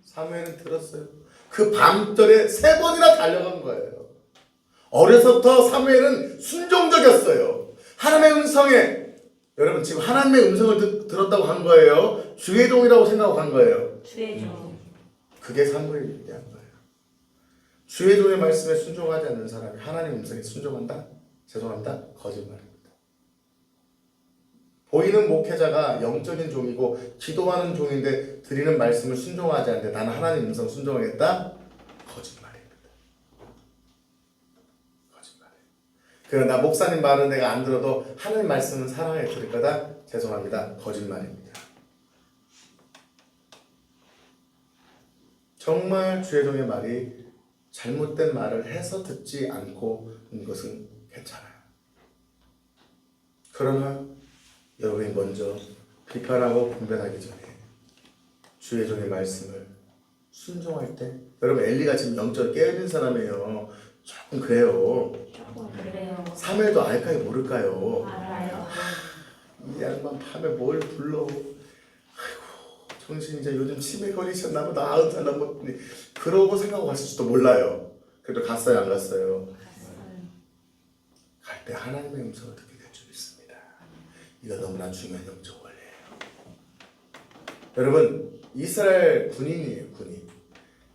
사무엘은 들었어요. 그 밤절에 3번이나 달려간 거예요. 어려서부터 사무엘은 순종적이었어요. 하나님의 음성에, 여러분 지금 하나님의 음성을 들었다고 한 거예요? 주의 종이라고 생각하고 한 거예요? 주의 종. 그게 사무엘이 얘기한 거예요. 주의 종의 말씀에 순종하지 않는 사람이 하나님의 음성에 순종한다? 죄송합니다. 거짓말입니다. 보이는 목회자가 영적인 종이고 기도하는 종인데 드리는 말씀을 순종하지 않는데 나는 하나님 음성 순종하겠다? 거짓말입니다. 거짓말이에요. 그러나 목사님 말은 내가 안 들어도 하나님 말씀은 사랑해 들을 거다? 죄송합니다. 거짓말입니다. 정말 주의 종의 말이 잘못된 말을 해서 듣지 않고 있는 것은 괜찮아요. 그러나 여러분이 먼저 비판하고 분별하기 전에 주의 종의 말씀을 순종할 때, 여러분 엘리가 지금 영적으로 깨어진 사람이에요. 조금 그래요. 조금 그래요. 사무엘도 알까요 모를까요? 알아요. 이 양반 밤에 뭘 불러? 아이고 정신 이제 요즘 치매 걸리셨나 보다. 아흔 살 넘었더니 그러고 생각하고 갔을지도 몰라요. 그래도 갔어요 안 갔어요? 갈 때 하나님의 음성을 듣게 될 줄 믿습니다. 이거 너무나 중요한 영적 원리예요. 여러분 이스라엘 군인이에요. 군인.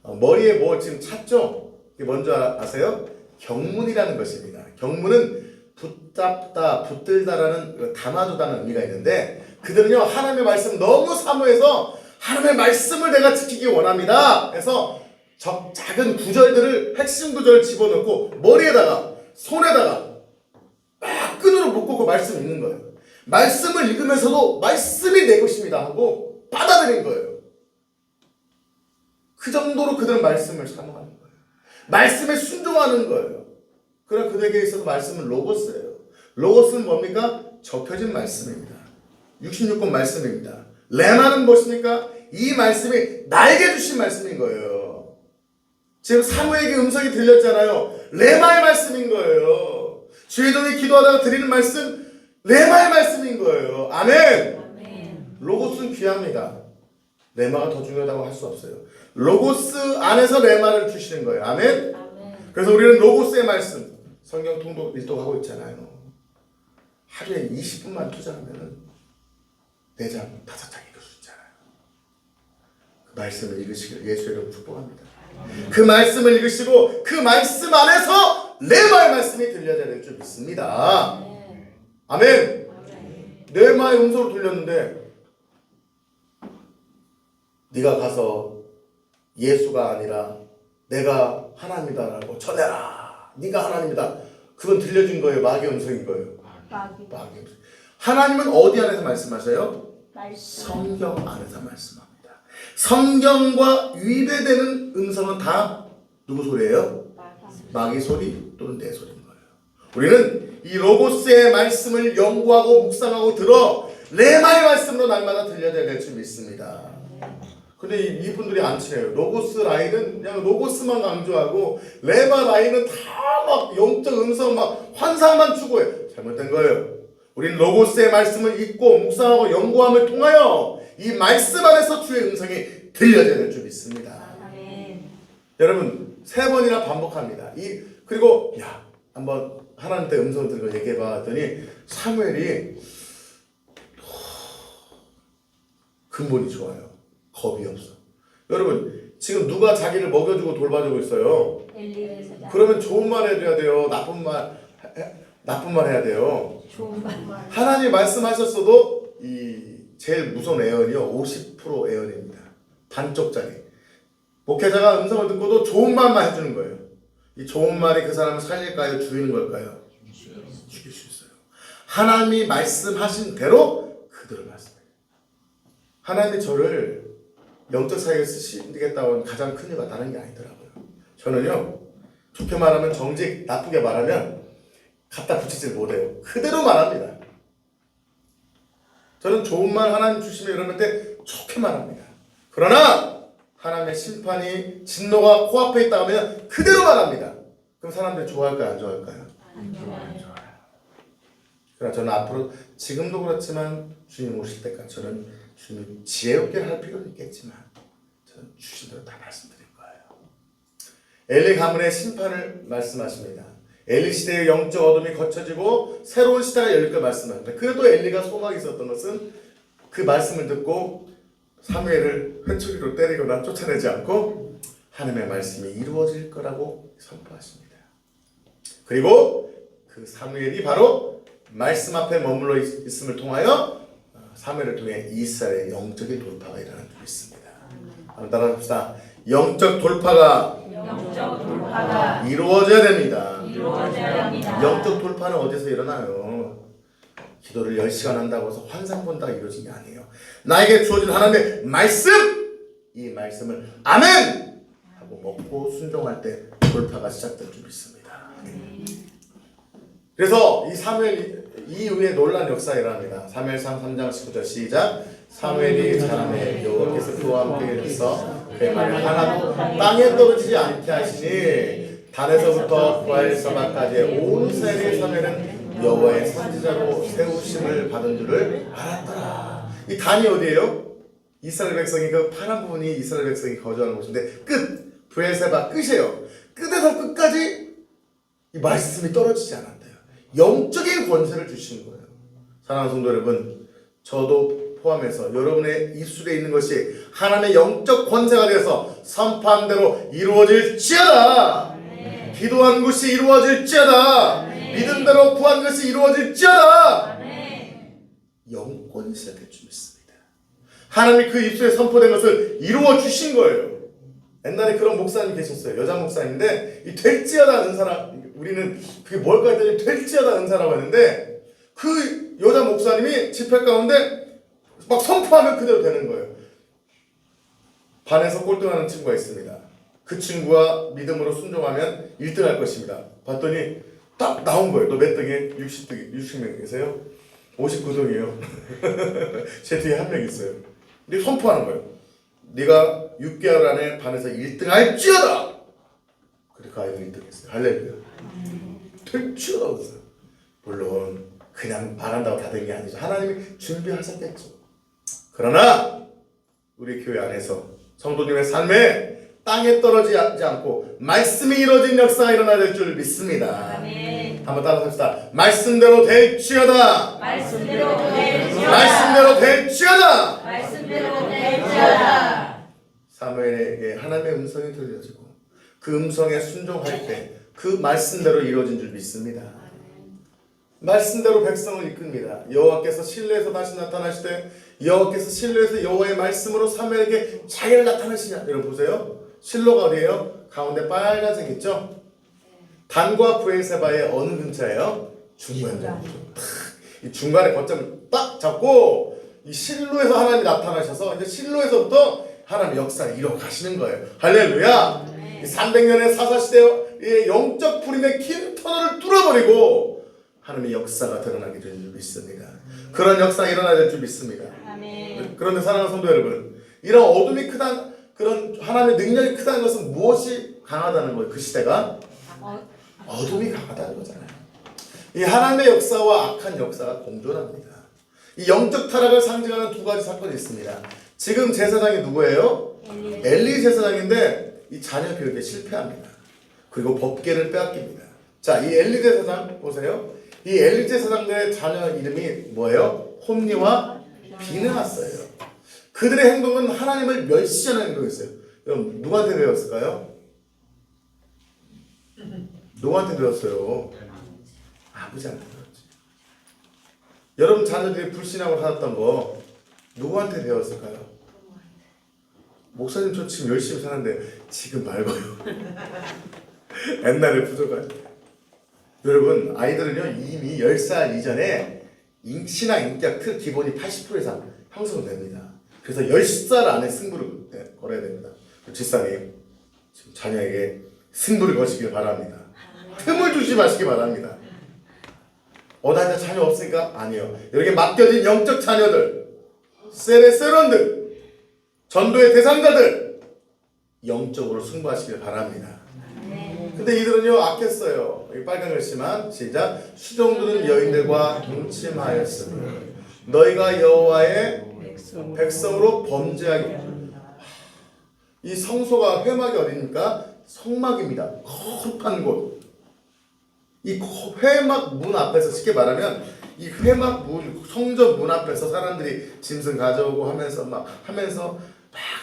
머리에 뭐 지금 찼죠? 이게 뭔지 아세요? 경문이라는 것입니다. 경문은 붙잡다, 붙들다라는 담아두다는 의미가 있는데 그들은요 하나님의 말씀 너무 사모해서 하나님의 말씀을 내가 지키기 원합니다. 그래서 작은 구절들을 핵심 구절을 집어넣고 머리에다가 손에다가 막 끈으로 묶고 그 말씀 읽는 거예요. 말씀을 읽으면서도 말씀이 내 것입니다 하고 받아들인 거예요. 그 정도로 그들은 말씀을 사모하는 거예요. 말씀에 순종하는 거예요. 그러나 그들에게 있어서 말씀은 로고스예요. 로고스는 뭡니까? 적혀진 말씀입니다. 66권 말씀입니다. 레마는 무엇입니까? 이 말씀이 나에게 주신 말씀인 거예요. 지금 사무에게 음성이 들렸잖아요. 레마의 말씀인 거예요. 주의 종이 기도하다가 드리는 말씀 레마의 말씀인 거예요. 아멘. 아멘. 로고스는 귀합니다. 레마가 더 중요하다고 할 수 없어요. 로고스 안에서 레마를 주시는 거예요. 아멘. 아멘. 그래서 우리는 로고스의 말씀 성경 통독 일독하고 있잖아요. 하루에 20분만 투자하면은 4장 5장 읽을 수 있잖아요. 그 말씀을 읽으시길 예수의 이름으로 축복합니다. 그 말씀을 읽으시고 그 말씀 안에서 레마의 말씀이 들려야 될 줄 믿습니다. 아멘. 레마의 음성을 들렸는데 네가 가서 예수가 아니라 내가 하나님이다라고 전해라. 네가 하나님이다. 그건 들려진 거예요. 마귀의 음성인 거예요. 마귀의 음성. 하나님은 어디 안에서 말씀하세요? 성경 안에서 말씀합니다. 성경과 위배되는 음성은 다 누구 소리예요? 마귀 소리 또는 내 소리인 거예요. 우리는 이 로고스의 말씀을 연구하고 묵상하고 들어 레마의 말씀으로 날마다 들려야 될 줄 믿습니다. 근데 이분들이 안 친해요. 로고스 라인은 그냥 로고스만 강조하고 레마 라인은 다 막 영적 음성 막 환상만 추구해요. 잘못된 거예요. 우리는 로고스의 말씀을 읽고 묵상하고 연구함을 통하여 이 말씀 안에서 주의 음성이 들려야 될 줄 믿습니다. 아멘. 여러분 3번이나 반복합니다. 그리고 한번 하나님께 음성을 들고 얘기해봐 했더니 사무엘이 근본이 좋아요. 겁이 없어. 여러분 지금 누가 자기를 먹여주고 돌봐주고 있어요? 엘리에서 그러면 좋은 말 해줘야 돼요? 나쁜 말 해야 돼요? 좋은 말. 하나님 말씀하셨어도 이 제일 무서운 애언이요 50% 애언입니다. 반쪽짜리. 목회자가 음성을 듣고도 좋은 말만 해주는 거예요. 이 좋은 말이 그 사람을 살릴까요? 죽이는 걸까요? 죽일 수 있어요. 하나님이 말씀하신 대로 그대로 말씀해요. 하나님이 저를 영적 사역에 쓰시겠다고 하는 가장 큰 이유가 다른 게 아니더라고요. 저는요 좋게 말하면 정직, 나쁘게 말하면 갖다 붙이질 못해요. 그대로 말합니다. 저는 좋은 말 하나님 주시면 이러면 때 좋게 말합니다. 그러나 하나님의 심판이 진노가 코앞에 있다 하면 그대로 말합니다. 그럼 사람들이 좋아할까요? 안 좋아할까요? 안 좋아요. 그러나 저는 앞으로 지금도 그렇지만 주님 오실 때까지 저는 주님 지혜롭게 할 필요는 있겠지만 저는 주신 대로 다 말씀드린 거예요. 엘리 가문의 심판을 말씀하십니다. 엘리 시대의 영적 어둠이 거쳐지고 새로운 시대가 열릴 걸 말씀합니다. 그래도 엘리가 소망이 있었던 것은 그 말씀을 듣고 사무엘을 회초리로 때리거나 쫓아내지 않고 하나님의 말씀이 이루어질 거라고 선포하십니다. 그리고 그 사무엘이 바로 말씀 앞에 머물러 있음을 통하여 사무엘을 통해 이스라엘의 영적인 돌파가 일어나는 줄 믿습니다. 한번 따라합시다. 영적 돌파가 이루어져야 됩니다. 영적 돌파는 어디서 일어나요? 기도를 10시간 한다고 해서 환상 본다가 이루어진 게 아니에요. 나에게 주어진 하나님의 말씀! 이 말씀을 아멘! 하고 먹고 순종할 때 돌파가 시작될 줄 믿습니다. 그래서 이 사무엘 이후에 놀라운 역사가 일어납니다. 사무엘상 3장 19절 시작. 사무엘이 자라매 여호와께서 그와 함께 계셔서 그의 말을 하나도 땅에 떨어지지 않게 하시니 단에서부터 부엘세바까지의 온 세계 사무엘은 여호와의 선지자로 세우심을 받은 줄을 알았더라. 이 단이 어디예요? 이스라엘 백성이 그 파란 부분이 이스라엘 백성이 거주하는 곳인데 끝 부엘세바 끝이에요. 끝에서 끝까지 이 말씀이 떨어지지 않았대요. 영적인 권세를 주시는 거예요. 사랑하는 성도 여러분, 저도 포함해서 여러분의 입술에 있는 것이 하나님의 영적 권세가 되어서 선포한 대로 이루어질지어다. 기도한 것이 이루어질지어다. 믿음대로 구한 것이 이루어질지어다. 영권이 시작될 줄 믿습니다. 하나님이 그 입술에 선포된 것을 이루어 주신 거예요. 옛날에 그런 목사님 계셨어요. 여자 목사님인데 이 될지어다 은사라, 우리는 그게 뭘까 했더니 될지어다 은사라고 했는데 그 여자 목사님이 집회 가운데 막 선포하면 그대로 되는 거예요. 반에서 꼴등하는 친구가 있습니다. 그 친구가 믿음으로 순종하면 1등 할 것입니다. 봤더니 딱 나온 거예요. 너 몇 등에? 60명 계세요? 59등이에요. 제 뒤에 한 명 있어요. 근데 선포하는 거예요. 네가 6개월 안에 반에서 1등 할지어다. 그래 그 아이가 1등 했어요. 할렐루야. 될지어다 그랬어요. 물론 그냥 말한다고 다 된 게 아니죠. 하나님이 준비하셨겠죠. 그러나 우리 교회 안에서 성도님의 삶에 땅에 떨어지지 않고 말씀이 이루어진 역사가 일어나야 될 줄 믿습니다. 아멘. 한번 따라합시다. 말씀대로 될지어다. 말씀대로 될지어다. 말씀대로 될지어다. 말씀대로 될지어다. 사무엘에게 하나님의 음성이 들려지고 그 음성에 순종할 때 그 말씀대로 이루어진 줄 믿습니다. 말씀대로 백성을 이끕니다. 여호와께서 실로에서 다시 나타나시되 여호와께서 실로에서 여호와의 말씀으로 사무엘에게 잘 나타나시냐. 여러분 보세요. 실로가 어디예요? 가운데 빨간색 있죠? 단과 부엘세바의 어느 근처예요? 중간. 이 중간에 거점을 딱 잡고 이 실로에서 하나님이 나타나셔서 이제 실로에서부터 하나님 역사를 이루어 가시는 거예요. 할렐루야. 이 300년의 사사시대의 영적 부림의 긴 터널을 뚫어버리고 하나님의 역사가 드러나게 될 줄 믿습니다. 그런 역사가 일어나야 될 줄 믿습니다. 아멘. 그런데 사랑하는 성도 여러분, 이런 어둠이 크다, 그런 하나님의 능력이 크다는 것은 무엇이 강하다는 거예요? 그 시대가 어둠이 강하다는 거잖아요. 이 하나님의 역사와 악한 역사가 공존합니다. 이 영적 타락을 상징하는 두 가지 사건이 있습니다. 지금 제사장이 누구예요? 엘리 제사장인데 이 자녀 교육에 실패합니다. 그리고 법궤를 빼앗깁니다. 자, 이 엘리 제사장 보세요. 이 엘리 제사장들의 자녀 이름이 뭐예요? 홈니와 비느하스예요. 그들의 행동은 하나님을 멸시하는 행동이었어요. 그럼 누구한테 배웠을까요? 누구한테 배웠어요? 아버지한테 배웠지. 여러분 자녀들이 불신하고 살았던 거 누구한테 배웠을까요? 목사님 저 지금 열심히 사는데 지금 말고요. 옛날에 부족할 때. 여러분 아이들은요 이미 10살 이전에 신앙 인격 틀 기본이 80% 이상 형성됩니다. 그래서 10살 안에 승부를 걸어야 됩니다. 집사님 지금 자녀에게 승부를 거시길 바랍니다. 틈을 주지 마시기 바랍니다. 나 이제 자녀 없으니까? 아니요. 여기에 맡겨진 영적 자녀들, 세레세론들, 전도의 대상자들 영적으로 승부하시길 바랍니다. 근데 이들은요 악했어요. 여기 빨간 글씨만 시작. 수종들은 여인들과 동침하였으니 너희가 여호와의 백성으로 범죄하기. 이 성소가 회막이 어디입니까? 성막입니다. 거룩한 곳. 이 회막 문 앞에서 쉽게 말하면 이 회막 문, 성전 문 앞에서 사람들이 짐승 가져오고 하면서 막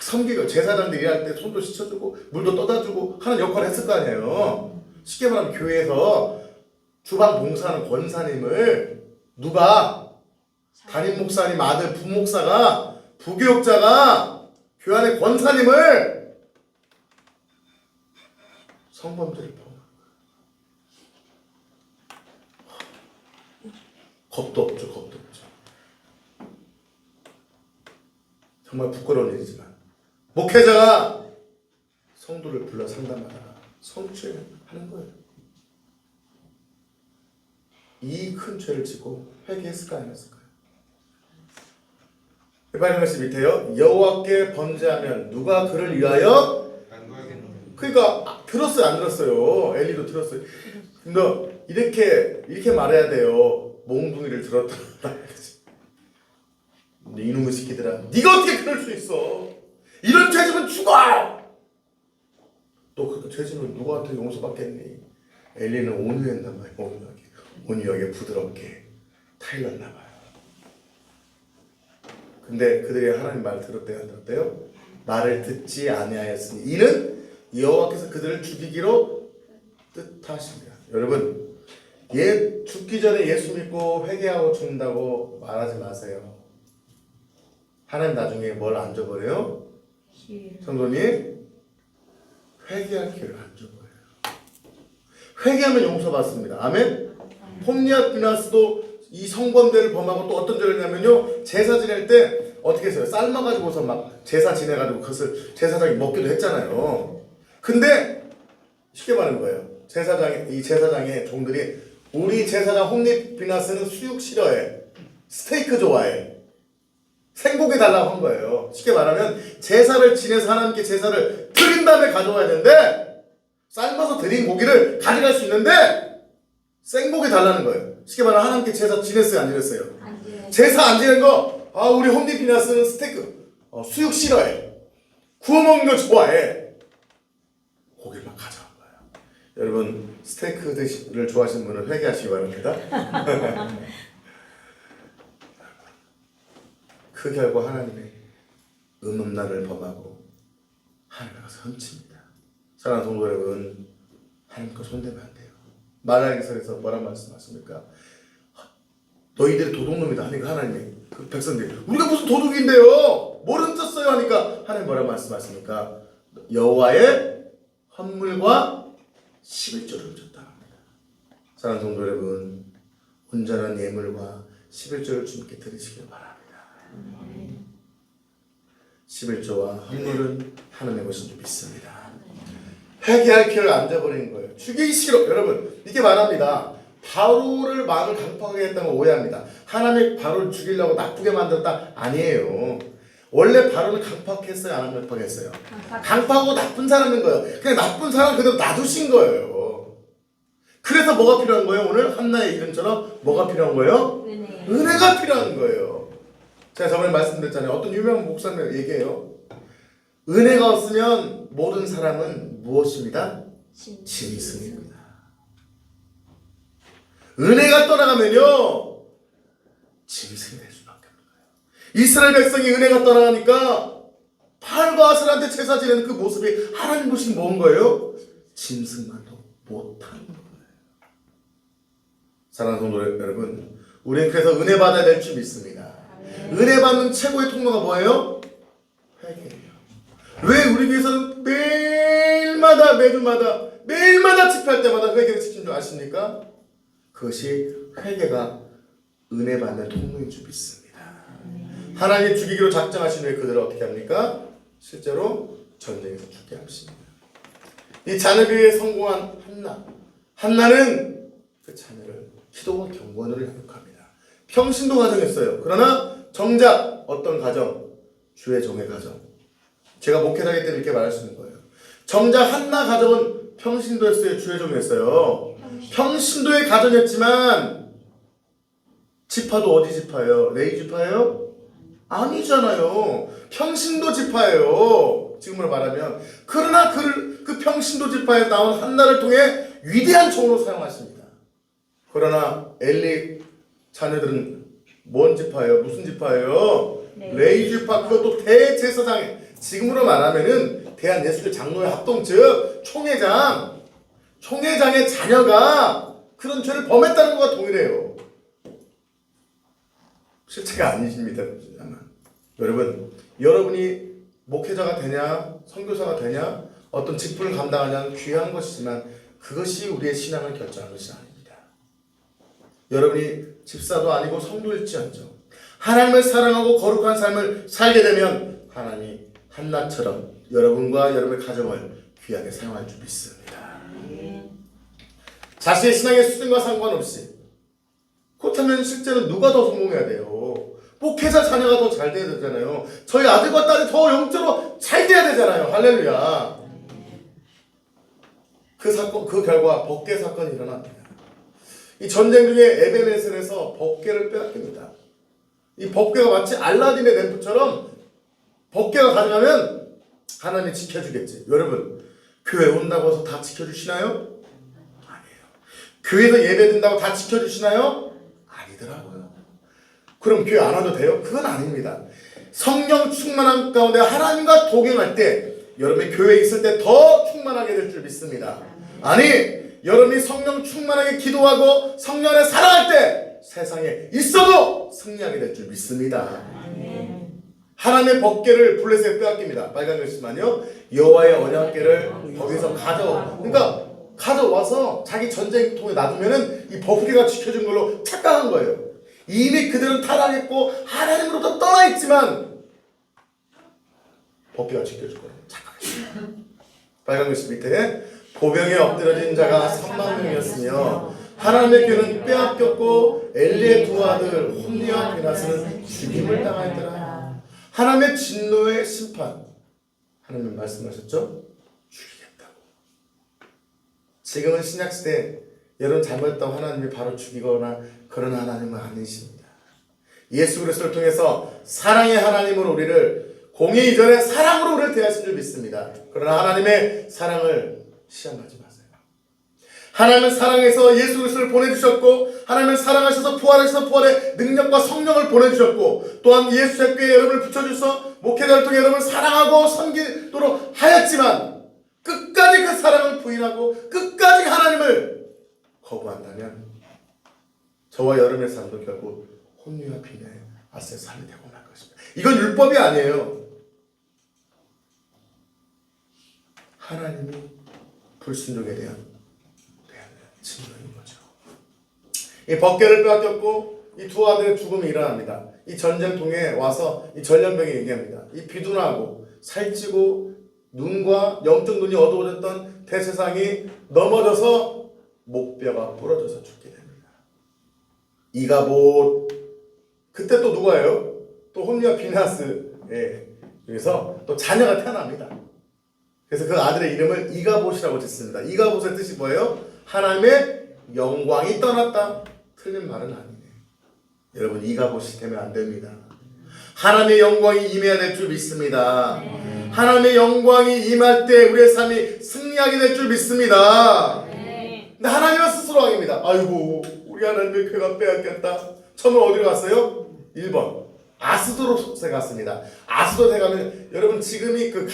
섬기고 제사장들이 일할 때 손도 씻어주고 물도 떠다주고 하는 역할을 했을 거 아니에요. 쉽게 말하면 교회에서 주방 봉사하는 권사님을 누가 담임 목사님 아들 부목사가 부교육자가 교회 안의 권사님을 성범죄를 범한 거예요. 겁도 없죠. 겁도 없죠. 정말 부끄러운 일이지만 목회자가 성도를 불러 상담하다가 성추행하는 거예요. 이 큰 죄를 지고 회개했을까 안 했을까요? 해바라기 말씀 밑에요. 여호와께 번제하면 누가 그를 위하여? 그러니까 들었어요 안 들었어요? 엘리도 들었어요. 근데 이렇게 말해야 돼요. 몽둥이를 들었다. 이놈의 새끼들아, 네가 어떻게 그럴 수 있어? 이런 죄지면 죽어! 또 그 죄지면 누구한테 용서받겠니? 엘리는 온유했나 봐요. 온유하게 부드럽게 타일렀나 봐요. 근데 그들이 하나님 말 들었대요 안 들었대요? 말을 듣지 아니하였으니 이는 여호와께서 그들을 죽이기로 뜻하십니다. 여러분, 죽기 전에 예수 믿고 회개하고 죽는다고 말하지 마세요. 하나님 나중에 뭘 안 줘버려요? 성도님, 회개할 기회를 안 줘버려요. 회개하면 용서받습니다. 아멘? 홈리아 비나스도 이 성범죄를 범하고 또 어떤 죄를 했냐면요, 제사 지낼 때 어떻게 했어요? 삶아가지고서 막 제사 지내가지고 그것을 제사장이 먹기도 했잖아요. 근데 쉽게 말하는 거예요. 이 제사장의 종들이 우리 제사장 홈리 비나스는 수육 싫어해, 스테이크 좋아해, 생고기 달라고 한 거예요. 쉽게 말하면 제사를 지내서 하나님께 제사를 드린 다음에 가져와야 되는데 삶아서 드린 고기를 가져갈 수 있는데 생고기 달라는 거예요. 쉽게 말하면 하나님께 제사 지냈어요 안 지냈어요? 제사 안 지낸 거, 우리 홈리 비나스는 스테이크 수육 싫어해, 구워 먹는 거 좋아해, 고기를 막 가져온 거예요. 여러분, 스테이크를 좋아하시는 분은 회개하시기 바랍니다. 그 결과 하나님의 음음날을 범하고 하나님을 가서 훔칩니다. 사랑하는 성도 여러분, 하나님과 손대면 안 돼요. 말라기서에서 뭐라 말씀하십니까? 너희들이 도둑놈이다 하니까 하나님이 그 백성들이 우리가 무슨 도둑인데요? 뭘 훔쳤어요? 하니까 하나님 뭐라 말씀하십니까? 여호와의 헌물과 11조를 훔쳤다 합니다. 사랑하는 성도 여러분, 온전한 예물과 11조를 주님께 드리시길 바랍니다. 11조와 헌물은 하나님의 것인 줄 믿습니다. 회개할 기회를 안 줘버리는 거예요. 죽이시기로. 여러분, 이렇게 말합니다. 바로를 마음을 강팍하게 했다는 걸 오해합니다. 하나님이 바로를 죽이려고 나쁘게 만들었다? 아니에요. 원래 바로는 강팍했어요? 안 강팍했어요? 강팍하고 나쁜 사람인 거예요. 그냥 나쁜 사람 그대로 놔두신 거예요. 그래서 뭐가 필요한 거예요? 오늘 한나의 이름처럼 뭐가 필요한 거예요? 은혜가 필요한 거예요. 제가 저번에 말씀드렸잖아요. 어떤 유명한 목사님 얘기해요. 은혜가 없으면 모든 사람은 무엇입니다? 짐승입니다. 은혜가 떠나가면요, 짐승이 될 수밖에 없는 거예요. 이스라엘 백성이 은혜가 떠나가니까 바알과 아스라한테 제사 지내는 그 모습이 하나님 보시기 뭔 거예요? 짐승만도 못하는 거예요. 사랑하는 성도 여러분, 우리는 그래서 은혜 받아야 될 줄 믿습니다. 은혜 받는 최고의 통로가 뭐예요? 회개예요. 왜 우리 교회에서는 매일마다 집회할 때마다 회개를 지킨 줄 아십니까? 그것이 회개가 은혜 받는 통로인 줄 믿습니다. 하나님이 죽이기로 작정하신 후에 그들을 어떻게 합니까? 실제로 전쟁에서 죽게 하십니다. 이 자녀비에 성공한 한나는 그 자녀를 기도와 경건으로 양육합니다. 평신도 가정했어요. 그러나 정작 어떤 가정? 주의 종의 가정. 제가 목회자이기 때문에 이렇게 말할 수 있는 거예요. 정작 한나 가정은 평신도였어요? 주의 종이었어요? 평신도의 가정이었지만 지파도 어디 지파예요? 레위 지파예요? 아니잖아요. 평신도 지파예요. 지금으로 말하면. 그러나 그 평신도 지파에 나온 한나를 통해 위대한 종으로 사용하십니다. 그러나 엘리 자녀들은 뭔 지파예요? 무슨 지파예요? 레위 지파. 그것도 대제사장에, 지금으로 말하면은 대한예수교 장로회 합동 즉 총회장의 자녀가 그런 죄를 범했다는 것과 동일해요. 실체가 아니십니다. 여러분, 여러분이 목회자가 되냐, 선교사가 되냐, 어떤 직분을 감당하냐는 귀한 것이지만 그것이 우리의 신앙을 결정하는 것이 아닙니다. 여러분이 집사도 아니고 성도일지언정 하나님을 사랑하고 거룩한 삶을 살게 되면 하나님이 한나처럼 여러분과 여러분의 가정을 귀하게 사용할 줄 믿습니다. 자신의 신앙의 수준과 상관없이, 그렇다면 실제로 누가 더 성공해야 돼요? 목회자 자녀가 더 잘 돼야 되잖아요. 저희 아들과 딸이 더 영적으로 잘 돼야 되잖아요. 할렐루야. 그 결과 법궤 사건이 일어납니다. 이 전쟁 중에 에베네셀에서 법궤를 빼앗깁니다. 이 법궤가 마치 알라딘의 램프처럼 법궤가 가져가면 하나님이 지켜주겠지. 여러분, 교회 온다고 해서 다 지켜주시나요? 아니에요. 교회에서 예배 드린다고 다 지켜주시나요? 아니더라고요. 그럼 교회 안 와도 돼요? 그건 아닙니다. 성령 충만함 가운데 하나님과 동행할 때 여러분이 교회에 있을 때 더 충만하게 될 줄 믿습니다. 아니, 여러분이 성령 충만하게 기도하고 성령 안에 살아갈 때 세상에 있어도 승리하게 될 줄 믿습니다. 하나님의 법궤를 블레셋에 빼앗깁니다. 빨간 글씨만요. 여호와의 언약궤를 거기서 그러니까 가져와서 자기 전쟁통에 놔두면은 이 법궤가 지켜준 걸로 착각한 거예요. 이미 그들은 타락했고 하나님으로부터 떠나 있지만 법궤가 지켜줄 거예요. 착각했어요. 빨간 글씨 밑에 보병에 엎드려진 자가 3만 명이었으며 하나님의 궤는 빼앗겼고 엘리의 두 아들 홈니와 비나스는 죽임을 당하였더라. 하나님의 진노의 심판, 하나님 말씀하셨죠? 죽이겠다고. 지금은 신약시대 여러분 잘못했다고 하나님이 바로 죽이거나 그런 하나님은 아니십니다. 예수 그리스도를 통해서 사랑의 하나님으로 우리를 공의 이전에 사랑으로 우리를 대하신 줄 믿습니다. 그러나 하나님의 사랑을 시험하지 마세요. 하나님은 사랑해서 예수 그리스도를 보내주셨고 하나님은 사랑하셔서 부활하셔서 부활의 능력과 성령을 보내주셨고 또한 예수 께에 여러분을 붙여주셔서 목회자를 통해 여러분을 사랑하고 섬기도록 하였지만 끝까지 그 사랑을 부인하고 끝까지 하나님을 거부한다면 저와 여러분의 삶도 결국 혼미와 비나의 아스의 삶이 되고 말 것입니다. 이건 율법이 아니에요. 하나님이 불순종에 대한 진노인 거죠. 이 법궤를 빼앗겼고 이 두 아들의 죽음이 일어납니다. 이 전쟁통에 와서 이 전염병이 얘기합니다. 이 비둔하고 살찌고 눈과 영적 눈이 어두워졌던 대세상이 넘어져서 목뼈가 부러져서 죽게 됩니다. 이가봇, 그때 또 누가예요? 또 홈리와 비나스, 여기서 또 자녀가 태어납니다. 그래서 그 아들의 이름을 이가봇이라고 짓습니다. 이가봇의 뜻이 뭐예요? 하나님의 영광이 떠났다. 틀린 말은 아니에요. 여러분, 이가봇이 되면 안 됩니다. 하나님의 영광이 임해야 될 줄 믿습니다. 하나님의 영광이 임할 때 우리의 삶이 승리하게 될 줄 믿습니다. 근데 하나님은 스스로 왕입니다. 아이고, 우리 하나님의 궤가 빼앗겼다. 처음에 어디로 갔어요? 1번 아스도롯에 갔습니다. 아스도롯에 가면 여러분 지금이 그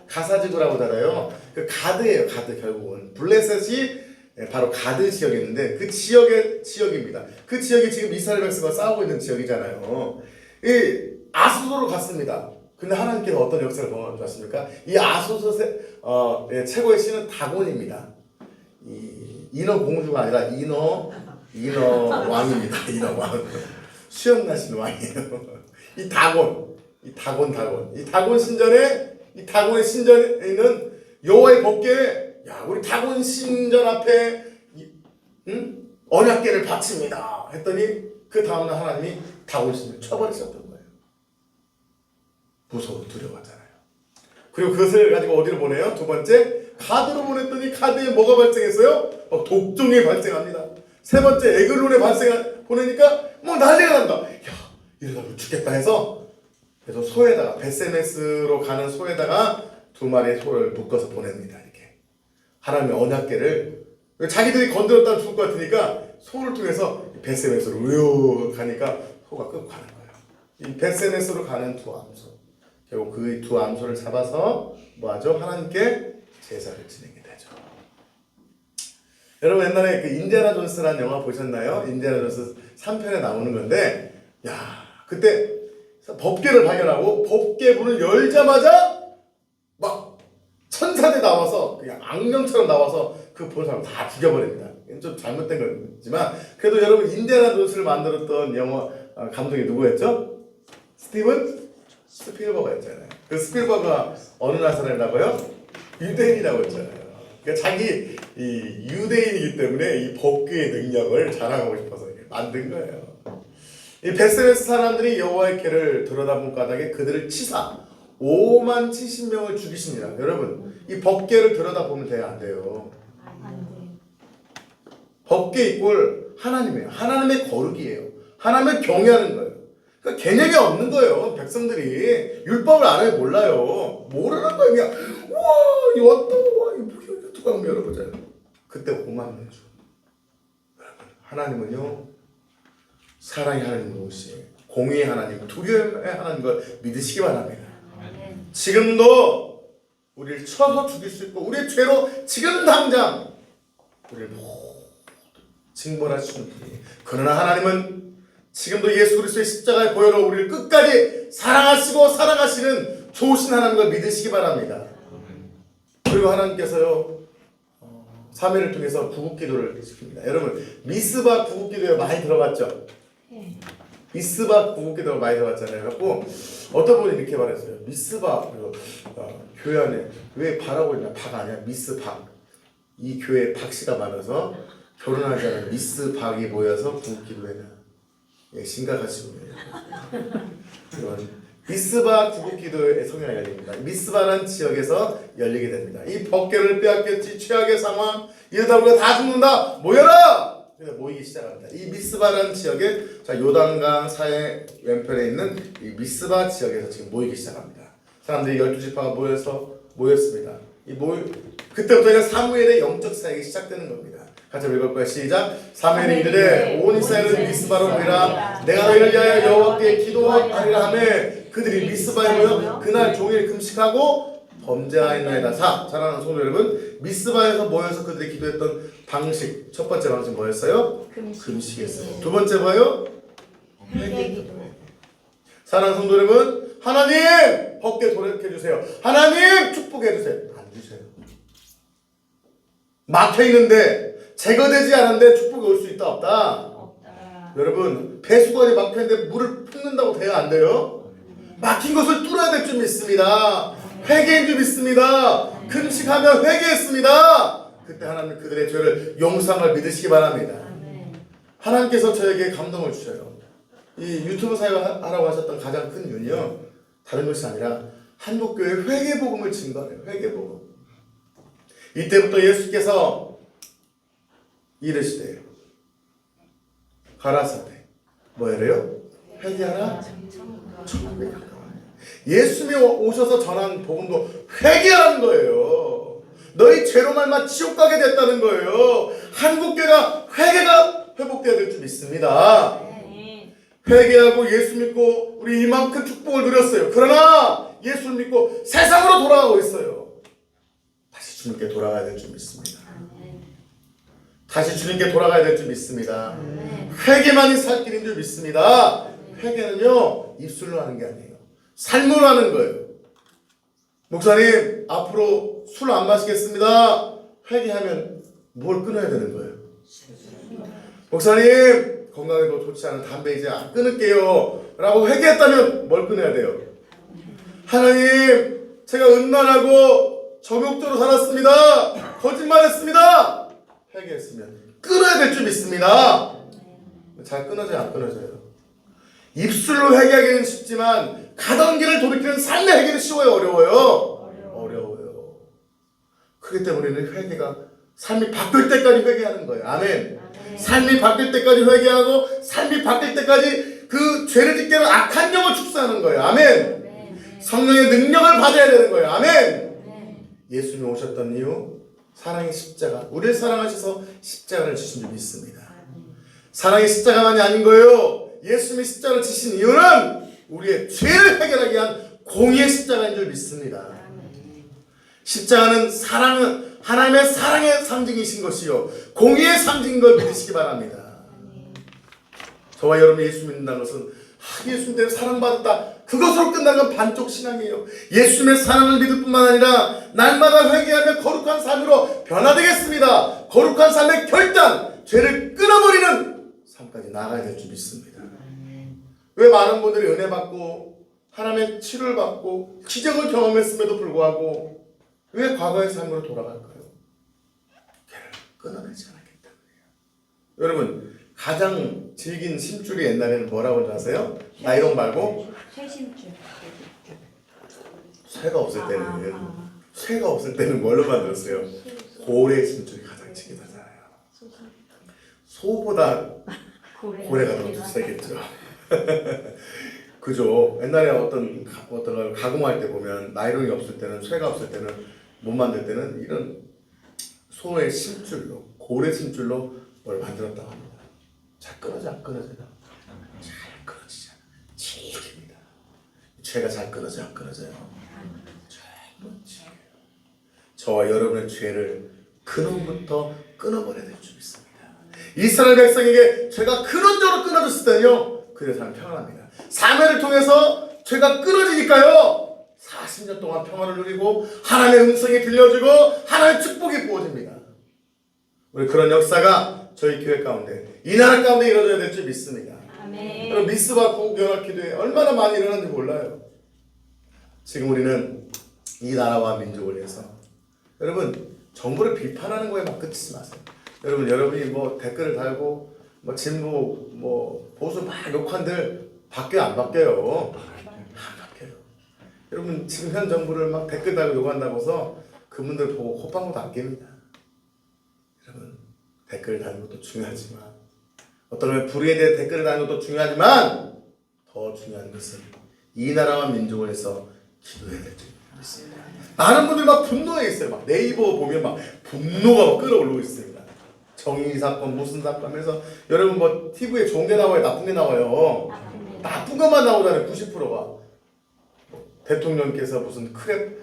가사지구라고 하잖아요. 그 가드예요. 가드. 결국은 블레셋이 바로 가드 지역이었는데 그 지역입니다. 그 지역이 지금 이스라엘 백성과 싸우고 있는 지역이잖아요. 이 아스도로 갔습니다. 근데 하나님께서 어떤 역사를 보여주셨습니까? 이 아스도의 최고의 신은 다곤입니다. 이 인어 공주가 아니라 인어 왕입니다. 인어 왕. 수염 나신 왕이에요. 이 다곤 신전에, 이 다곤의 신전에는 여호와의 법궤에, 야, 우리 다곤 신전 앞에 언약궤를 바칩니다 했더니 그 다음날 하나님이 다곤 신전을 쳐버리셨던 거예요. 무서워 두려워하잖아요. 그리고 그것을 가지고 어디로 보내요? 두 번째 가드로 보냈더니 가드에 뭐가 발생했어요? 독종이 발생합니다. 세 번째 에글론에 보내니까 뭐 난리가 난다. 야, 이러다 죽겠다 해서 그래서 소에다가 벳세메스로 가는 소에다가 2마리의 소를 묶어서 보냅니다. 이렇게 하나님의 언약궤를 자기들이 건드렸다면 죽을 것 같으니까 소를 통해서 벳세메스로 우요 가니까 소가 끌고 가는 거예요. 이 벳세메스로 가는 2암소, 결국 그 2암소를 잡아서 뭐하죠? 하나님께 제사를 지내게 되죠. 여러분 옛날에 그 인디아나 존스라는 영화 보셨나요? 인디아나 존스 3편에 나오는 건데, 야 그때 법궤를 발견하고 법궤 문을 열자마자 막 천사들이 나와서 그냥 악령처럼 나와서 그 본 사람 다 죽여버립니다. 좀 잘못된 거지만 그래도 여러분 인디아나 존스를 만들었던 영화 감독이 누구였죠? 스티븐 스필버거였잖아요. 그 스필버거가 어느 나라 사람이라고요? 유대인이라고 했잖아요. 그러니까 자기 이 유대인이기 때문에 이 법궤의 능력을 자랑하고 싶어서 만든 거예요. 이 벳세메스 사람들이 여호와의 궤를 들여다본 까닭에 그들을 치사 5만 70명을 죽이십니다. 여러분 이 법궤를 들여다보면 돼요, 안 돼요? 법궤 이꼴 하나님이에요. 하나님의 거룩이에요. 하나님을 경외하는 거예요. 그러니까 개념이 없는 거예요. 백성들이 율법을 안 해 몰라요. 모르는 거예요. 그냥 우와 이 왔다 와 이 뭐야 누가 한번 열어보자요. 그때 5만 명 죽어. 여러분 하나님은요 사랑의 하나님이시 공의의 하나님, 두려움의 하나님을 믿으시기 바랍니다. 지금도 우리를 쳐서 죽일 수 있고 우리의 죄로 지금 당장 우리를 모두 징벌하시는 분이, 그러나 하나님은 지금도 예수 그리스도의 십자가의 보혈로 우리를 끝까지 사랑하시고 사랑하시는 좋으신 하나님을 믿으시기 바랍니다. 그리고 하나님께서요 사매를 통해서 구국기도를 시킵니다. 여러분 미스바 구국기도에 많이 들어봤죠? 미스바 구국기도가 많이 들어봤잖아요. 그래갖고 어떤 분이 이렇게 말했어요. 미스바 교회 안에 왜 바라고 있나? 박 아니야? 미스박. 이 교회에 박씨가 많아서 결혼하지 않은 미스박이 모여서 구국기도회는 예, 심각하시군요. 미스바 구국기도의 성회가 열립니다. 미스바라는 지역에서 열리게 됩니다. 이 법궤를 빼앗겼지 최악의 상황, 이러다 우리가 다 죽는다 모여라! 모이기 시작합니다. 이 미스바라는 지역에 요단강 사해 왼편에 있는 이 미스바 지역에서 지금 모이기 시작합니다. 사람들이 12지파가 모였습니다. 그때부터 이제 사무엘의 영적 사역이 시작되는 겁니다. 같이 읽을까요? 시작. 사무엘이 이르되 온 이스라엘은 미스바로 모이라. 내가 너희를 위하여 여호와께 기도하리라 하매 그들이 미스바에 모여 그날 종일 금식하고 범죄하였나이다. 사랑하는 성도 여러분, 미스바에서 모여서 그들이 기도했던 방식, 첫 번째 방식 뭐였어요? 금식이었어요. 두 번째 뭐예요? 회개기도. 사랑하는 성도 여러분, 하나님 법궤 돌이켜주세요. 하나님 축복해주세요. 안 주세요. 막혀있는데 제거되지 않은데 축복이 올 수 있다 없다? 없다. 여러분 배수관이 막혀있는데 물을 붓는다고 돼요 안 돼요? 막힌 것을 뚫어야 될 줄 믿습니다. 회개인 줄 믿습니다. 금식하며 회개했습니다. 그때 하나님 그들의 죄를 용서함을 믿으시기 바랍니다. 하나님께서 저에게 감동을 주셔요. 이 유튜브 사역하라고 하셨던 가장 큰 이유는요 다른 것이 아니라 한국교회 회개복음을 증거해요. 회개복음. 이때부터 예수께서 이르시되 가라사대 뭐래요? 회개하라 천국에 가까워요. 예수님이 오셔서 전한 복음도 회개하라는 거예요. 너희 죄로 말마 지옥 가게 됐다는 거예요. 한국교회가 회개가 회복되어야 될 줄 믿습니다. 회개하고 예수 믿고 우리 이만큼 축복을 누렸어요. 그러나 예수를 믿고 세상으로 돌아가고 있어요. 다시 주님께 돌아가야 될 줄 믿습니다. 다시 주님께 돌아가야 될 줄 믿습니다. 회개만이 살 길인 줄 믿습니다. 회개는요 입술로 하는 게 아니에요. 삶으로 하는 거예요. 목사님 앞으로 술 안 마시겠습니다. 회개하면 뭘 끊어야 되는 거예요? 목사님 건강에도 좋지 않은 담배 이제 안 끊을게요 라고 회개했다면 뭘 끊어야 돼요? 하나님 제가 음란하고 정욕적으로 살았습니다. 거짓말했습니다. 회개했으면 끊어야 될 줄 믿습니다. 잘 끊어져요 안 끊어져요? 입술로 회개하기는 쉽지만 가던 길을 돌이키는 삶의 회개는 쉬워요 어려워요? 어려워요. 그렇기 때문에 우리는 회개가 삶이 바뀔 때까지 회개하는 거예요. 아멘. 삶이 바뀔 때까지 회개하고 삶이 바뀔 때까지 그 죄를 짓게 하는 악한 영을 축사하는 거예요. 아멘. 성령의 능력을 받아야 되는 거예요. 아멘. 네. 예수님이 오셨던 이유, 사랑의 십자가, 우리를 사랑하셔서 십자가를 지신 줄 믿습니다. 사랑의 십자가만이 아닌 거예요. 예수님이 십자가를 지신 이유는 우리의 죄를 해결하기 위한 공의의 십자가인 줄 믿습니다. 십자가는 하나님의 사랑의 상징이신 것이요 공의의 상징인 걸 믿으시기 바랍니다. 저와 여러분이 예수 믿는다는 것은 예수님 때문에 사랑받았다, 그것으로 끝난 건 반쪽 신앙이에요. 예수님의 사랑을 믿을 뿐만 아니라 날마다 회개하며 거룩한 삶으로 변화되겠습니다. 거룩한 삶의 결단, 죄를 끊어버리는 삶까지 나아가야 될 줄 믿습니다. 왜 많은 분들이 은혜 받고 하나님의 치료를 받고 기적을 경험했음에도 불구하고 왜 과거의 삶으로 돌아갈까요? 죄를 끊어내지 않았기 때문이에요. 여러분, 가장 질긴 심줄이 옛날에는 뭐라고 하는지 아세요? 나이론 말고 쇠심줄. 쇠가 없을 때는 뭘로 만들었어요? 고래 심줄이 가장 질기다잖아요. 소보다 고래가 더 세겠죠. 그죠? 옛날에 어떤 걸 가공할 때 보면 나이론이 없을 때는, 쇠가 없을 때는, 못 만들 때는 이런 소의 심줄로, 고래 심줄로 뭘 만들었다고 합니다. 잘 끊어져 안 끊어져요? 잘 끊어지잖아. 질깁니다. 죄가 잘 끊어져 안 끊어져요? 잘 끊어져요. 저와 여러분의 죄를 근원부터 끊어버려야 될 줄 믿습니다. 이스라엘 백성에게 죄가 근원적으로 끊어졌을 때는요, 그들의 삶이 평안합니다. 사매를 통해서 죄가 끊어지니까요, 40년 동안 평화를 누리고 하나님의 음성이 들려지고 하나님의 축복이 부어집니다. 우리 그런 역사가 저희 교회 가운데, 이 나라 가운데 이루어져야 될 줄 믿습니다. 아멘. 여러분, 미스바 국연합기도회 얼마나 많이 일어났는지 몰라요. 지금 우리는 이 나라와 민족을 위해서, 여러분, 정부를 비판하는 거에 막 그치지 마세요. 여러분이 뭐 댓글을 달고 뭐 진보 뭐 보수 막 욕한들 바뀌어요, 안 바뀌어요? 안 바뀌어요. 여러분, 지금 현 정부를 막 댓글 달고 욕한다고 해서 그분들 보고 콧방울도 안 깹니다. 여러분, 댓글 다는 것도 중요하지만, 어떤 면 불의에 대해 댓글을 다는 것도 중요하지만, 더 중요한 것은 이 나라와 민족을 위해서 기도해야 될 줄 믿습니다. 많은 분들이 막 분노해 있어요. 막 네이버 보면 막 분노가 막 끌어올리고 있습니다. 정의 사건, 무슨 사건 해서, 여러분 뭐 TV에 좋은 게 나와요, 나쁜 게 나와요? 나쁜 것만 나오잖아요. 90%가. 대통령께서 무슨 크랩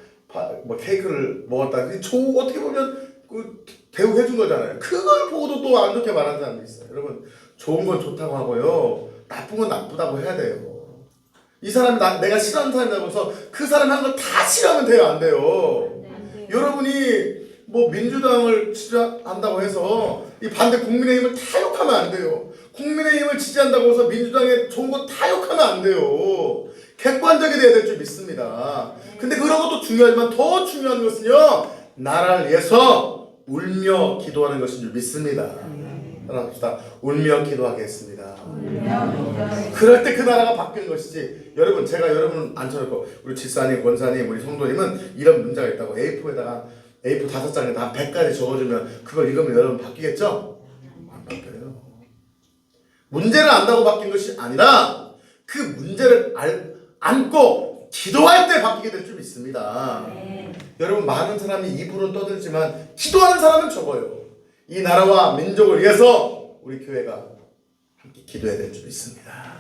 뭐 케이크를 먹었다, 어떻게 보면 그 대우해 준 거잖아요. 그걸 보고도 또 안 좋게 말하는 사람도 있어요. 여러분, 좋은 건 좋다고 하고요, 나쁜 건 나쁘다고 해야 돼요. 이 사람이 내가 싫어하는 사람이라고 해서 그 사람이 하는 걸 다 싫어하면 돼요, 안 돼요? 여러분이 뭐 민주당을 지지한다고 해서 이 반대 국민의힘을 타욕하면 안 돼요. 국민의힘을 지지한다고 해서 민주당의 좋은 거 타욕하면 안 돼요. 객관적이 돼야 될 줄 믿습니다. 근데 그런 것도 중요하지만 더 중요한 것은요, 나라를 위해서 울며 기도하는 것인 줄 믿습니다. 합시다. 울며 기도하겠습니다. 그럴 때 그 나라가 바뀌는 것이지. 여러분, 제가 여러분 앉혀놓고 우리 집사님, 권사님, 우리 성도님은 이런 문제가 있다고 A4에다가 A4 5장에다 한 100가지 적어주면 그걸 읽으면 여러분 바뀌겠죠? 안 바뀌어요. 문제를 안다고 바뀐 것이 아니라 그 문제를 안고 기도할 때 바뀌게 될 줄 믿습니다. 여러분, 많은 사람이 입으로는 떠들지만 기도하는 사람은 적어요. 이 나라와 민족을 위해서 우리 교회가 함께 기도해야 될 줄 믿습니다.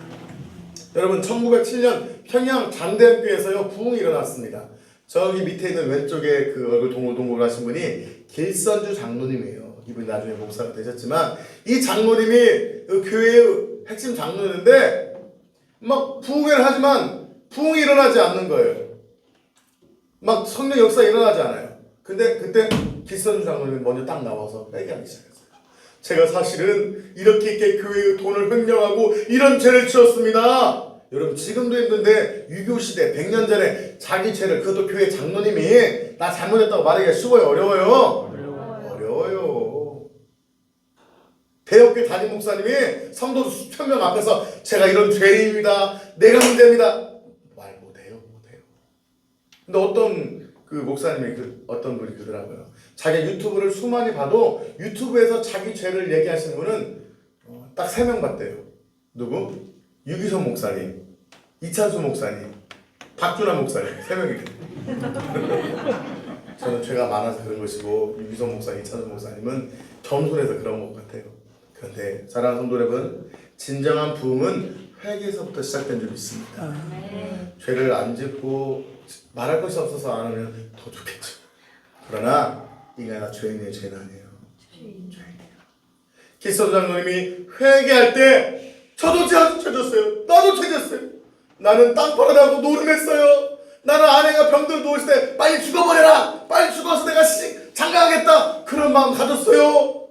여러분, 1907년 평양 장대학교에서요, 부흥이 일어났습니다. 저기 밑에 있는 왼쪽에 그 얼굴 동글동글 하신 분이 길선주 장로님이에요. 이분이 나중에 목사가 되셨지만, 이 장로님이 그 교회의 핵심 장로였는데 막 부흥회를 하지만 부흥이 일어나지 않는 거예요. 막 성령 역사 일어나지 않아요. 근데 그때 길선주 장로님이 먼저 딱 나와서 얘기하기 시작했어요. 제가 사실은 이렇게 교회의 돈을 횡령하고 이런 죄를 지었습니다. 여러분, 지금도 힘든데 6.25시대 100년 전에 자기 죄를, 그것도 교회 장로님이 나 잘못했다고 말하기가 쉬워요, 어려워요? 어려워요. 대역교 담임 목사님이 성도 수천 명 앞에서 제가 이런 죄인입니다, 내가 문제입니다, 말 못해요. 근데 어떤 그 목사님이 어떤 분이 그러더라고요. 자기 유튜브를 수많이 봐도 유튜브에서 자기 죄를 얘기하시는 분은 딱 3명 봤대요. 누구? 유기성 목사님, 이찬수 목사님, 박준환 목사님 3명이. 저는 죄가 많아서 그런 것이고 유기성 목사, 이찬원 목사님은 겸손해서 그런 것 같아요. 그런데 사랑하는 성도 여러분, 진정한 부흥은 회개에서부터 시작된 줄 믿습니다. 죄를 안 짓고 말할 것이 없어서 안 하면 더 좋겠죠. 그러나 이가 죄인이에요, 죄는 아니에요. 죄인이에요. 기서 장로님이 회개할 때 저도 죄졌어요. 나도 죄졌어요. 나는 땅바닥하고 노름했어요. 나는 아내가 병들어 누웠을 때 빨리 죽어버려라. 빨리 죽어서 내가 장가가겠다. 그런 마음 가졌어요.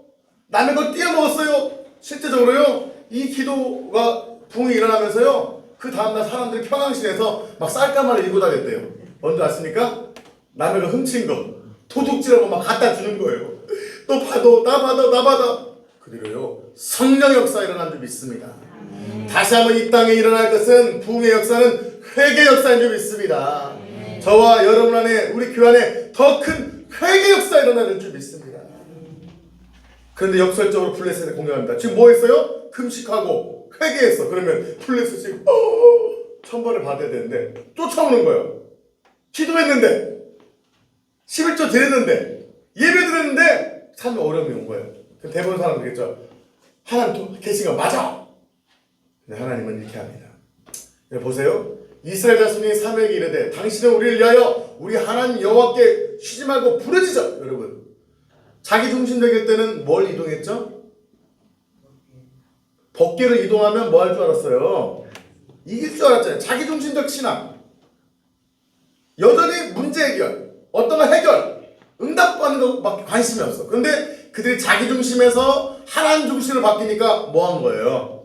남의 걸 띄어먹었어요. 실제적으로요. 이 기도가 부흥이 일어나면서요. 그 다음날 사람들이 평양시내에서 막 쌀가마를 일고 다녔대요. 뭔지 아십니까? 남의 거 훔친 거 도둑질하고 막 갖다 주는 거예요. 너 받아, 나 받아. 그대로요. 성령 역사 일어난 줄 믿습니다. 다시 한번 이 땅에 일어날 것은 부흥의 역사는 회개 역사인 줄 믿습니다. 저와 여러분 안에 우리 교회 안에 더 큰 회개 역사 일어나는 줄 믿습니다. 그런데 역설적으로 블레셋에 공격합니다. 지금 뭐 했어요? 금식하고 회개했어. 그러면 블레셋이 천벌을 받아야 되는데 쫓아오는 거예요. 기도했는데 11조 드렸는데 예배 드렸는데 참 어려움이 온 거예요. 대부분 사람들이겠죠. 하나님 계신 거 맞아. 근데 하나님은 이렇게 합니다. 보세요. 이스라엘 자손이 사무엘에게 이르되 당신은 우리를 위하여 우리 하나님 여호와께 쉬지 말고 부르짖어. 여러분, 자기 중심적일 때는 뭘 이동했죠? 법궤를 이동하면 뭐 할 줄 알았어요? 이길 줄 알았잖아요. 자기 중심적 신앙. 여전히 문제 해결, 어떤 거 해결, 응답받는 것밖에 관심이 없어. 그런데 그들이 자기 중심에서 하나님 중심으로 바뀌니까 뭐 한 거예요?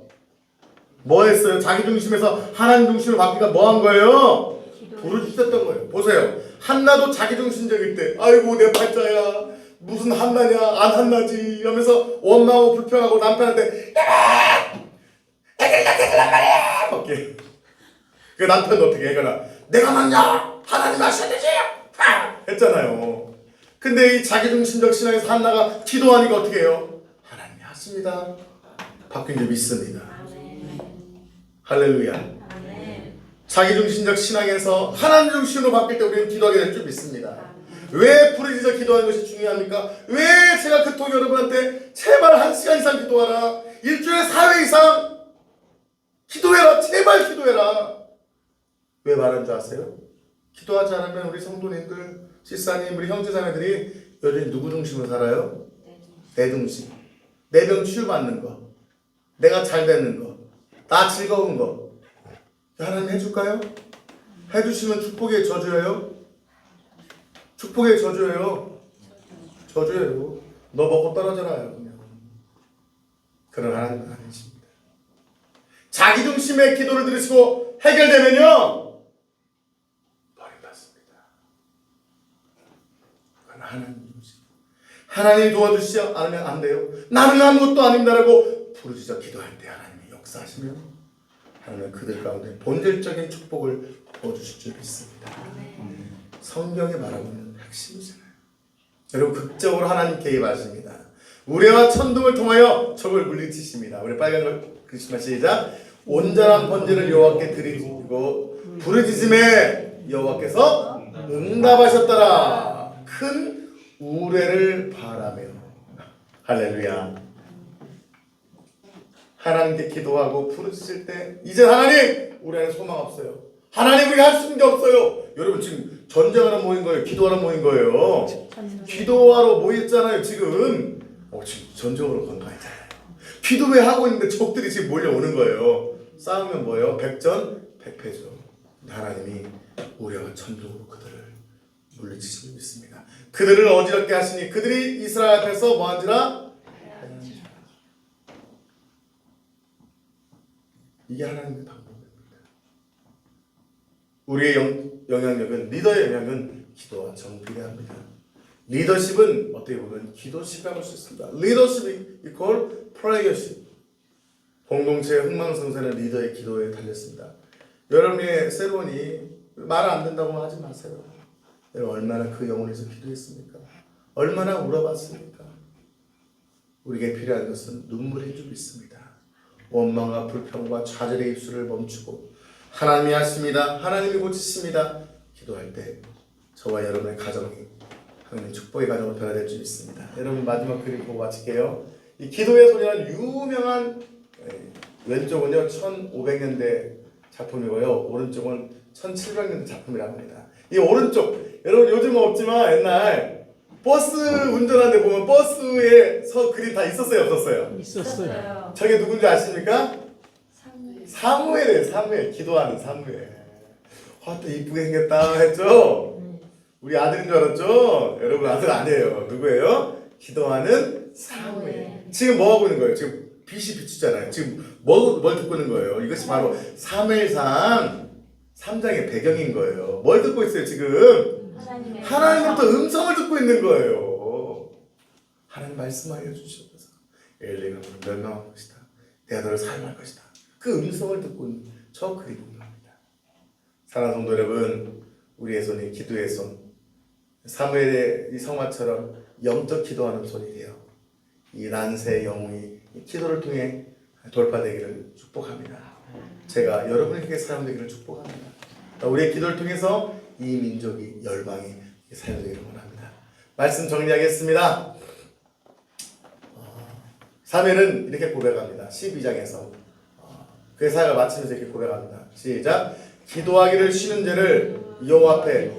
뭐 했어요? 자기 중심에서 하나님 중심으로 바뀌니까 뭐 한 거예요? 부르짖었던 거예요. 보세요. 한나도 자기 중심적일 때 아이고 내 팔자야 무슨 한나냐 안 한나지 하면서 원망하고 불평하고 남편한테 해결란 말이야 오케이. 그 남편은 어떻게 해결하? 내가 맞냐? 하나님 하셔야 되지 했잖아요. 근데 이 자기 중심적 신앙에서 한나가 기도하니까 어떻게 해요? 하나님이 하십니다. 바뀐 줄 믿습니다. 할렐루야. 자기중심적 신앙에서 하나님 중심으로 바뀔 때 우리는 기도하게 될 줄 믿습니다. 왜 부르짖어 기도하는 것이 중요합니까? 왜 제가 그토록 여러분한테 제발 1시간 이상 기도하라, 일주일에 4회 이상 기도해라, 제발 기도해라. 왜 말하는 줄 아세요? 기도하지 않으면 우리 성도님들, 집사님, 우리 형제자매들이 여전히 누구 중심으로 살아요? 내 중심. 내 병 치유받는 거, 내가 잘 되는 거, 나 즐거운 거 하나님 해줄까요? 해주시면 축복의 저주예요? 축복의 저주예요? 저주예요. 너 먹고 떨어져라요. 그냥. 그런 하나님은 아니십니다. 자기 중심의 기도를 들으시고 해결되면요 버림받습니다. 그건 하나님 중심. 하나님이 도와주시지 않으면 안 돼요. 나는 아무것도 아닙니다라고 부르짖어 기도할 때 하나님이 역사하시면 하나님은 그들 가운데 본질적인 축복을 부어주실 줄 믿습니다. 성경에 말하고 있는 핵심이잖아요. 여러분, 극적으로 하나님 개입하십니다. 우레와 천둥을 통하여 적을 물리치십니다. 우리 빨간 글씨만 시작. 온전한 번제를 여호와께 드리고 부르짖음에 여호와께서 응답하셨더라. 큰 우레를 바라며. 할렐루야. 하나님께 기도하고 부르짖을 때 이제 하나님 우리 안에 소망 없어요. 하나님 우리가 할 수 있는 게 없어요. 여러분 지금 전쟁하러 모인 거예요? 기도하러 모인 거예요? 기도하러 모였잖아요 지금. 지금 전쟁으로 건 거 아니잖아요. 기도 왜 하고 있는데 적들이 지금 몰려오는 거예요. 싸우면 뭐예요? 백전백패죠. 하나님이 우리와 천둥으로 그들을 물리치시고 있습니다. 그들을 어지럽게 하시니 그들이 이스라엘 앞에서 뭐한지라? 이게 하나님의 방법입니다. 우리의 영향력은, 리더의 영향은 기도와 정비례합니다. 리더십은 어떻게 보면 기도십이라고 할 수 있습니다. 리더십이 equal prayership. 공동체의 흥망성쇠는 리더의 기도에 달렸습니다. 여러분의 세론이 말 안 된다고 하지 마세요. 여러분 얼마나 그 영혼에서 기도했습니까? 얼마나 울어봤습니까? 우리에게 필요한 것은 눈물인 줄 믿습니다. 원망과 불평과 좌절의 입술을 멈추고 하나님이 하십니다. 하나님이 고치십니다. 기도할 때 저와 여러분의 가정이 하나님 축복의 가정으로 변화될 줄 믿습니다. 여러분 마지막 그림 보고 마칠게요. 이 기도의 소리는 유명한 왼쪽은요 1500년대 작품이고요. 오른쪽은 1700년대 작품이라고 합니다. 이 오른쪽 여러분 요즘은 없지만 옛날 버스 운전하는데 보면 버스에 그림 다 있었어요, 없었어요? 있었어요. 저게 누군지 아십니까? 사무엘이에요. 사무엘. 기도하는 사무엘. 또 이쁘게 생겼다 했죠? 우리 아들인 줄 알았죠? 여러분 아들 아니에요. 누구예요? 기도하는 사무엘. 지금 뭐 하고 있는 거예요? 지금 빛이 비추잖아요. 지금 뭘 듣고 있는 거예요? 이것이 바로 사무엘상 3장의 배경인 거예요. 뭘 듣고 있어요 지금? 하나님으로부터 음성을 듣고 있는 거예요. 하나님 말씀하여 주시옵소서. 엘리가 너를 멸망할 것이다. 내가 너를 사용할 것이다. 그 음성을 듣고 있는 저 그리움입니다. 사랑하는 성도 여러분, 우리의 손이 기도의 손, 사무엘의 이 성화처럼 영적 기도하는 손이 되어 이 난세의 영웅이 이 기도를 통해 돌파되기를 축복합니다. 제가 여러분에게 사용되기를 축복합니다. 우리의 기도를 통해서 이 민족이 열방이 사용되기를 원합니다. 말씀 정리하겠습니다. 사무엘은 이렇게 고백합니다. 12장에서 그의 사역을 마치면서 이렇게 고백합니다. 시작. 기도하기를 쉬는 죄를 여호와 앞에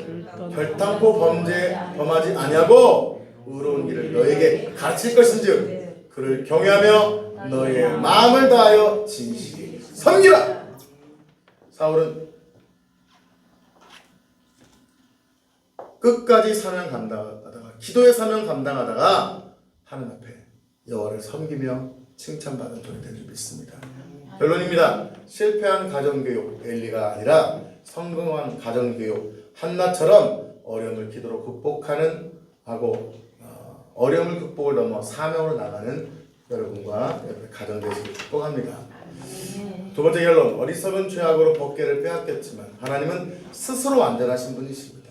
결탄코 범하지 아니하고 의로운 길을 너에게 가르칠 것인즉 그를 경외하며 너의 마음을 다하여 진실히 섬기라. 사울은 끝까지 사명 감당하다가 기도의 사명 감당하다가 하나님 앞에 여호와를 섬기며 칭찬받은 존이 된 줄 믿습니다. 결론입니다. 실패한 가정교육 엘리가 아니라 성공한 가정교육 한나처럼 어려움을 기도로 극복하는 어려움을 극복을 넘어 사명으로 나가는 여러분과 여러분의 가정 되시길 축복합니다. 두 번째 결론, 어리석은 죄악으로 법궤를 빼앗겼지만 하나님은 스스로 완전하신 분이십니다.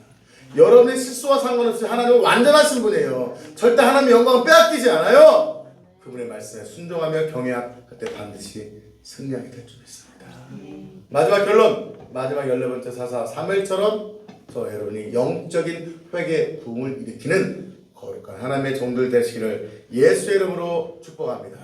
여러분의 실수와 상관없이 하나님은 완전하신 분이에요. 절대 하나님의 영광을 빼앗기지 않아요. 그분의 말씀에 순종하며 경외할 때 반드시 승리하게 될 줄 믿습니다. 마지막 결론, 마지막 14번째 사사 사무엘처럼 저 여러분이 영적인 회개 부흥을 일으키는 거룩한 하나님의 종들 되시기를 예수의 이름으로 축복합니다.